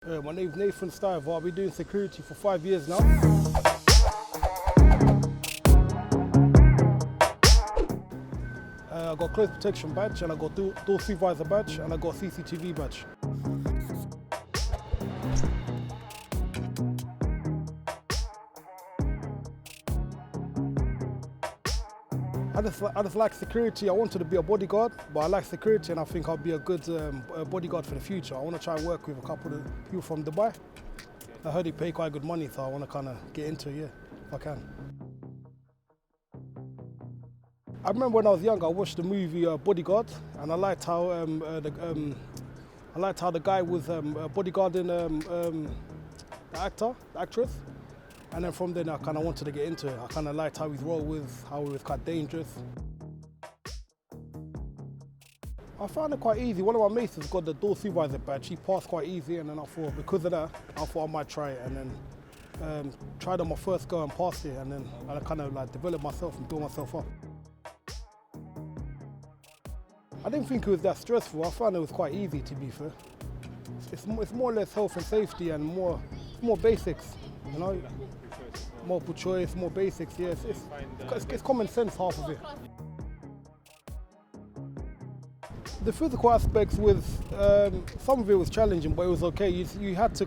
My name's Nathan Stiver. I've been doing security for 5 years now. I got close protection badge, and I got door supervisor badge, and I got CCTV badge. I just like security. I wanted to be a bodyguard, but I like security, and I think I'll be a good bodyguard for the future. I want to try and work with a couple of people from Dubai. I heard they pay quite good money, so I want to kind of get into it, yeah, if I can. I remember when I was young, I watched the movie Bodyguard, and I liked how the guy was bodyguarding the actress. And then from then I kind of wanted to get into it. I kind of liked how his role was, how he was quite dangerous. I found it quite easy. One of my mates has got the Door Supervisor badge. He passed quite easy, and then I thought, because of that, I thought I might try it. And then tried on my first go and passed it, and then I kind of like developed myself and built myself up. I didn't think it was that stressful. I found it was quite easy, to be fair. It's more or less health and safety and more basics, you know? Multiple choice, more basics, yes. It's common sense, half of it. The physical aspects was, some of it was challenging, but it was okay. You had to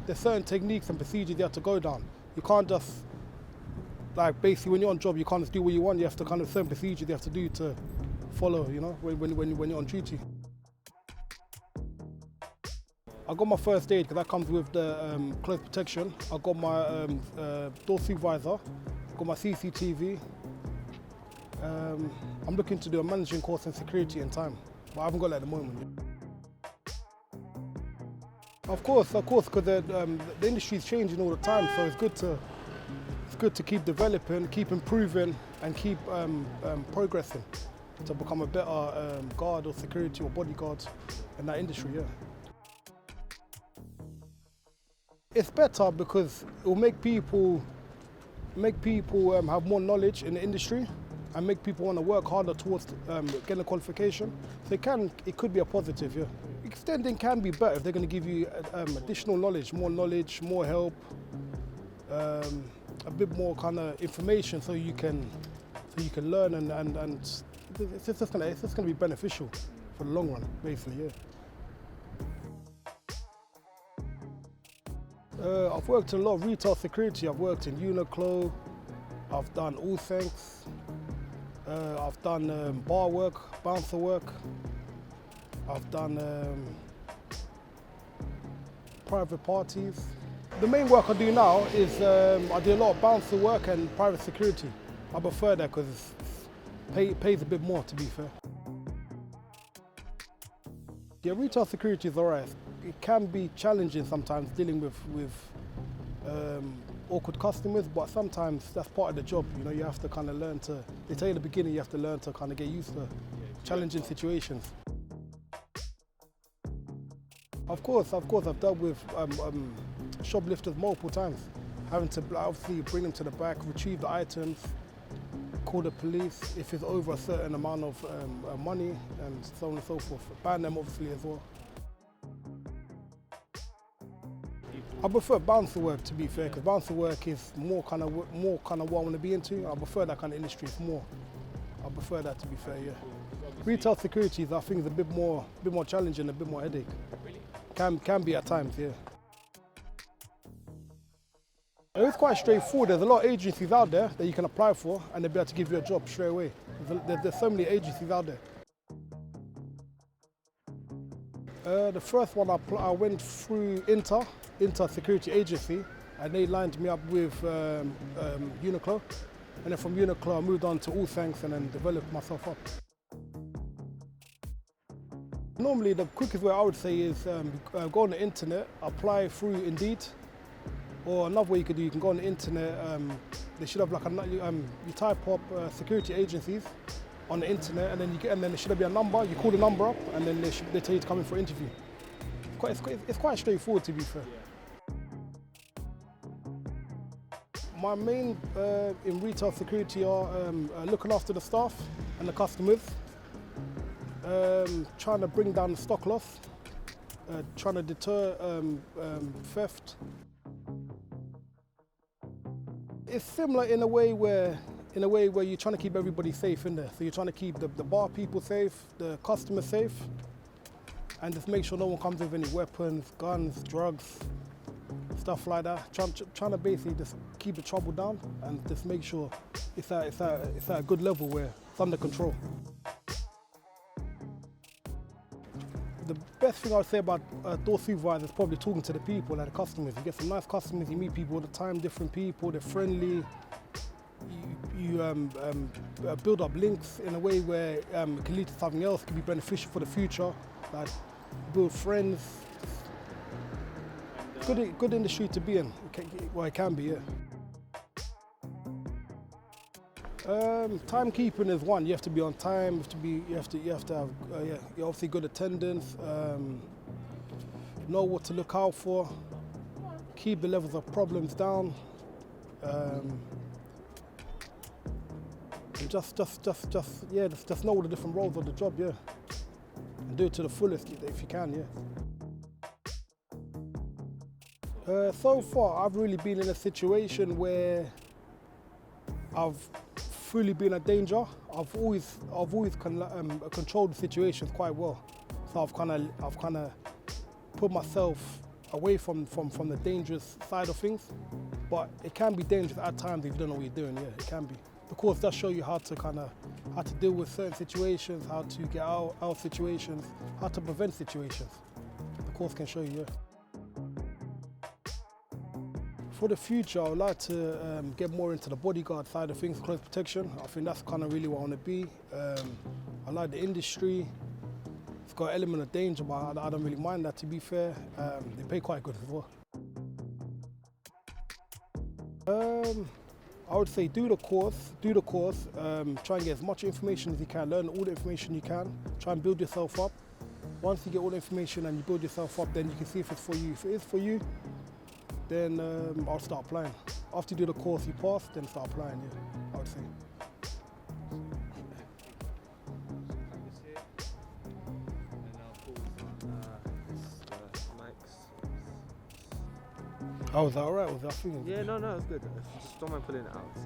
there's certain techniques and procedures you have to go down. You can't just, like basically when you're on job, you can't just do what you want. You have to certain procedures you have to do to follow, you know, when you're on duty. I got my first aid because that comes with the close protection. I got my door supervisor, got my CCTV. I'm looking to do a managing course in security in time, but I haven't got that at the moment. Of course, because the industry is changing all the time, so it's good to keep developing, keep improving, and keep progressing to become a better guard or security or bodyguard in that industry. Yeah. It's better because it will make people have more knowledge in the industry and make people want to work harder towards getting a qualification. So it could be a positive, yeah. Extending can be better if they're going to give you additional knowledge, more help, a bit more information so you can learn and it's just going to be beneficial for the long run, basically, yeah. I've worked in a lot of retail security. I've worked in Uniqlo, I've done all things, I've done bar work, bouncer work, I've done private parties. The main work I do now is I do a lot of bouncer work and private security. I prefer that because it pays a bit more, to be fair. Yeah, retail security is alright. It can be challenging sometimes dealing with awkward customers, but sometimes that's part of the job. You know, you have to learn to. They tell you at the beginning you have to learn to get used to challenging situations. Of course, I've dealt with shoplifters multiple times, having to obviously bring them to the back, retrieve the items, call the police if it's over a certain amount of money, and so on and so forth. Ban them obviously as well. I prefer bouncer work, to be fair, because bouncer work is more what I want to be into. I prefer that kind of industry. I prefer that, to be fair, yeah. Retail security, I think, is a bit more challenging, a bit more headache. Can be at times, yeah. It's quite straightforward. There's a lot of agencies out there that you can apply for, and they'll be able to give you a job straight away. There's so many agencies out there. The first one I went through Inter Security Agency, and they lined me up with Uniqlo. And then from Uniqlo I moved on to All Thanks and then developed myself up. Normally the quickest way I would say is go on the internet, apply through Indeed. Or another way you can go on the internet, they should have you type up security agencies on the internet, and then there should be a number. You call the number up, and then they tell you to come in for an interview. It's quite straightforward, to be fair. My main in retail security are looking after the staff and the customers, trying to bring down the stock loss, trying to deter theft. It's similar in a way where you're trying to keep everybody safe in there. So you're trying to keep the bar people safe, the customers safe, and just make sure no one comes with any weapons, guns, drugs, stuff like that. Trying to basically just keep the trouble down and just make sure it's at a good level where it's under control. The best thing I would say about Door Supervisor is probably talking to the people and the customers. You get some nice customers, you meet people all the time, different people, they're friendly. You build up links in a way where it can lead to something else, can be beneficial for the future, like build friends. Good industry to be in. It can be, yeah. Timekeeping is one. You have to be on time. You have to have you're obviously good attendance. Know what to look out for. Keep the levels of problems down. Just know all the different roles of the job, yeah. And do it to the fullest if you can, yeah. So far, I've really been in a situation where I've fully been a danger. I've always controlled the situations quite well. So I've kind of put myself away from the dangerous side of things. But it can be dangerous at times if you don't know what you're doing. Yeah, it can be. The course does show you how to deal with certain situations, how to get out of situations, how to prevent situations. The course can show you. Yeah. For the future, I would like to get more into the bodyguard side of things, close protection. I think that's kind of really what I want to be. I like the industry. It's got an element of danger, but I don't really mind that, to be fair. They pay quite good as well. I would say do the course, try and get as much information as you can, learn all the information you can, try and build yourself up. Once you get all the information and you build yourself up, then you can see if it's for you. If it is for you, then I'll start applying. After you do the course, you pass, then start applying, yeah, I would say. Oh, was that alright? Was that thing? Yeah, no, it's good. Just don't mind pulling it out. So.